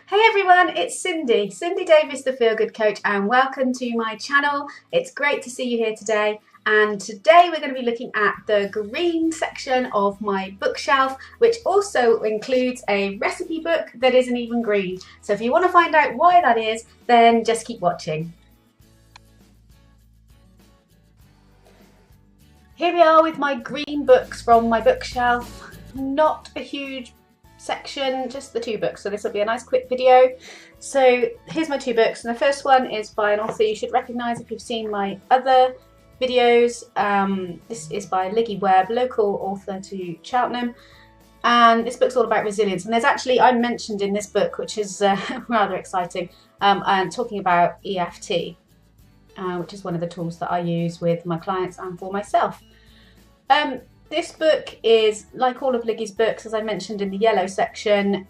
Hey everyone, it's Cindy Davis, the Feel Good Coach, and welcome to my channel. It's great to see you here today. And today we're going to be looking at the green section of my bookshelf, which also includes a recipe book that isn't even green. So if you want to find out why that is, then just keep watching. Here we are with my green books from my bookshelf. Not a huge section, just the two books, so this will be a nice quick video. So here's my two books, and the first one is by an author you should recognise if you've seen my other videos. This is by Liggy Webb, local author to Cheltenham, and this book's all about resilience. And there's actually, I'm mentioned in this book, which is rather exciting, and talking about EFT, which is one of the tools that I use with my clients and for myself. This book is like all of Liggy's books, as I mentioned in the yellow section,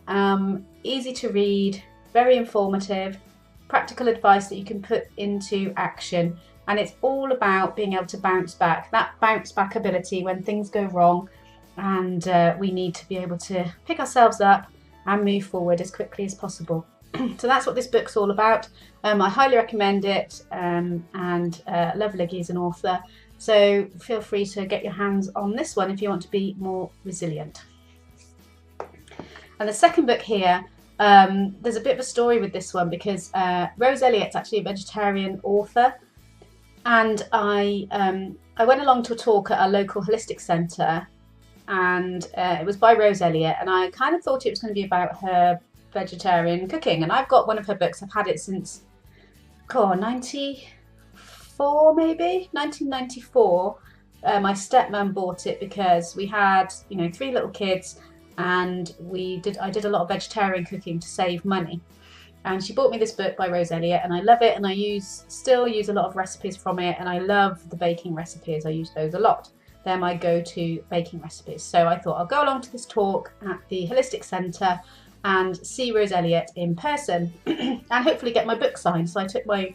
easy to read, very informative, practical advice that you can put into action, and it's all about being able to bounce back, that bounce back ability when things go wrong, and we need to be able to pick ourselves up and move forward as quickly as possible. So that's what this book's all about. I highly recommend it, and love Liggy as an author. So feel free to get your hands on this one if you want to be more resilient. And the second book here, there's a bit of a story with this one because Rose Elliott's actually a vegetarian author, and I went along to a talk at a local holistic centre, and it was by Rose Elliott, and I kind of thought it was going to be about her vegetarian cooking. And I've got one of her books. I've had it since 1994. My stepmom bought it because we had, you know, 3 little kids, and I did a lot of vegetarian cooking to save money. And she bought me this book by Rose Elliott, and I love it, and I still use a lot of recipes from it, and I love the baking recipes. I use those a lot. They're my go-to baking recipes. So I thought I'll go along to this talk at the Holistic Centre and see Rose Elliott in person and hopefully get my book signed. So I took my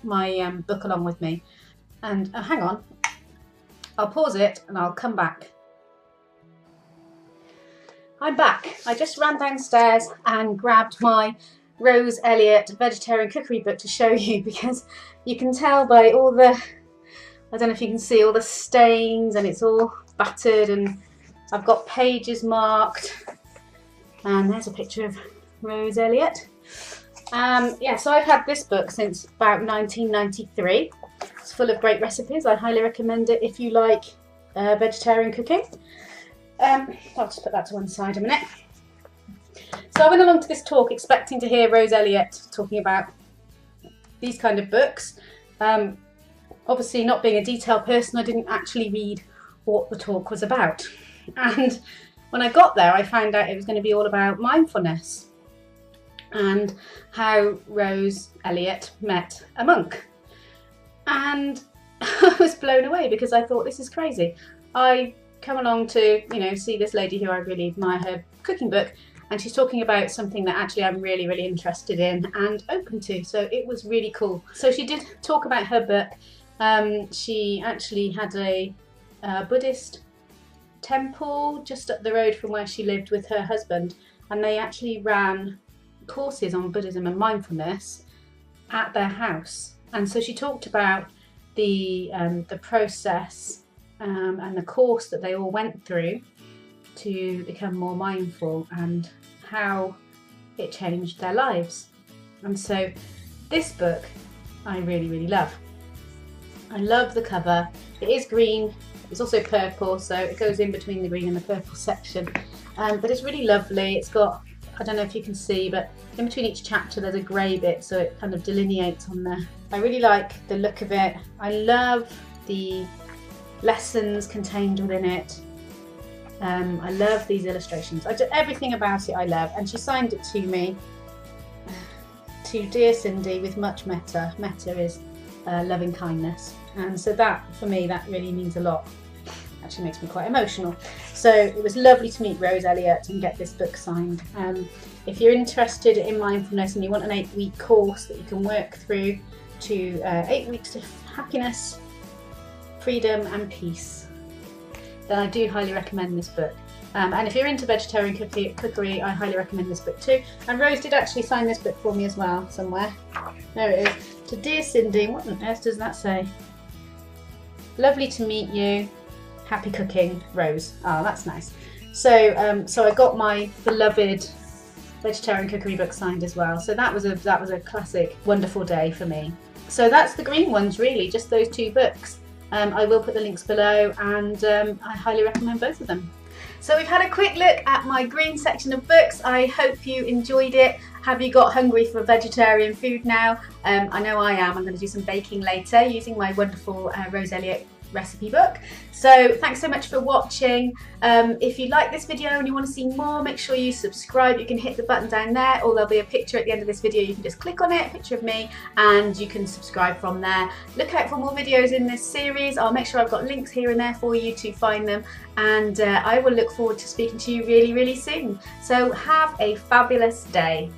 book along with me. And hang on, I'll pause it and I'll come back. I'm back. I just ran downstairs and grabbed my Rose Elliott vegetarian cookery book to show you, because you can tell by all the, I don't know if you can see all the stains, and it's all battered, and I've got pages marked, and there's a picture of Rose Elliott. Yeah, so I've had this book since about 1993. It's full of great recipes. I highly recommend it if you like vegetarian cooking. I'll just put that to one side a minute. So I went along to this talk expecting to hear Rose Elliott talking about these kind of books. Obviously, not being a detailed person, I didn't actually read what the talk was about. And when I got there, I found out it was going to be all about mindfulness and how Rose Elliott met a monk. And I was blown away because I thought, this is crazy. I come along to, you know, see this lady who I really admire, her cooking book, and she's talking about something that actually I'm really, really interested in and open to. So it was really cool. So she did talk about her book. She actually had a Buddhist temple just up the road from where she lived with her husband, and they actually ran courses on Buddhism and mindfulness at their house. And so she talked about the process and the course that they all went through to become more mindful and how it changed their lives. And so this book I really, really love. I love the cover. It is green. It's also purple, so it goes in between the green and the purple section. But it's really lovely. It's got, I don't know if you can see, but in between each chapter there's a grey bit, so it kind of delineates on there. I really like the look of it. I love the lessons contained within it. I love these illustrations. Everything about it I love. And she signed it to me, to Dear Cindy, with much metta. Metta is loving kindness. And so that, for me, that really means a lot. Actually makes me quite emotional. So it was lovely to meet Rose Elliott and get this book signed. If you're interested in mindfulness and you want an 8-week course that you can work through to 8 weeks of happiness, freedom and peace, then I do highly recommend this book. And if you're into vegetarian cookery, I highly recommend this book too. And Rose did actually sign this book for me as well, somewhere. There it is. To Dear Cindy, what on earth does that say? Lovely to meet you. Happy cooking, Rose. Oh, that's nice. So, so I got my beloved vegetarian cookery book signed as well. So that was a classic, wonderful day for me. So that's the green ones, really, just those 2 books. I will put the links below, and I highly recommend both of them. So we've had a quick look at my green section of books. I hope you enjoyed it. Have you got hungry for vegetarian food now? I know I am. I'm going to do some baking later using my wonderful Rose Elliott recipe book. So thanks so much for watching. If you like this video and you want to see more, make sure you subscribe. You can hit the button down there, or there'll be a picture at the end of this video. You can just click on it, a picture of me, and you can subscribe from there. Look out for more videos in this series. I'll make sure I've got links here and there for you to find them, and I will look forward to speaking to you really, really soon. So have a fabulous day.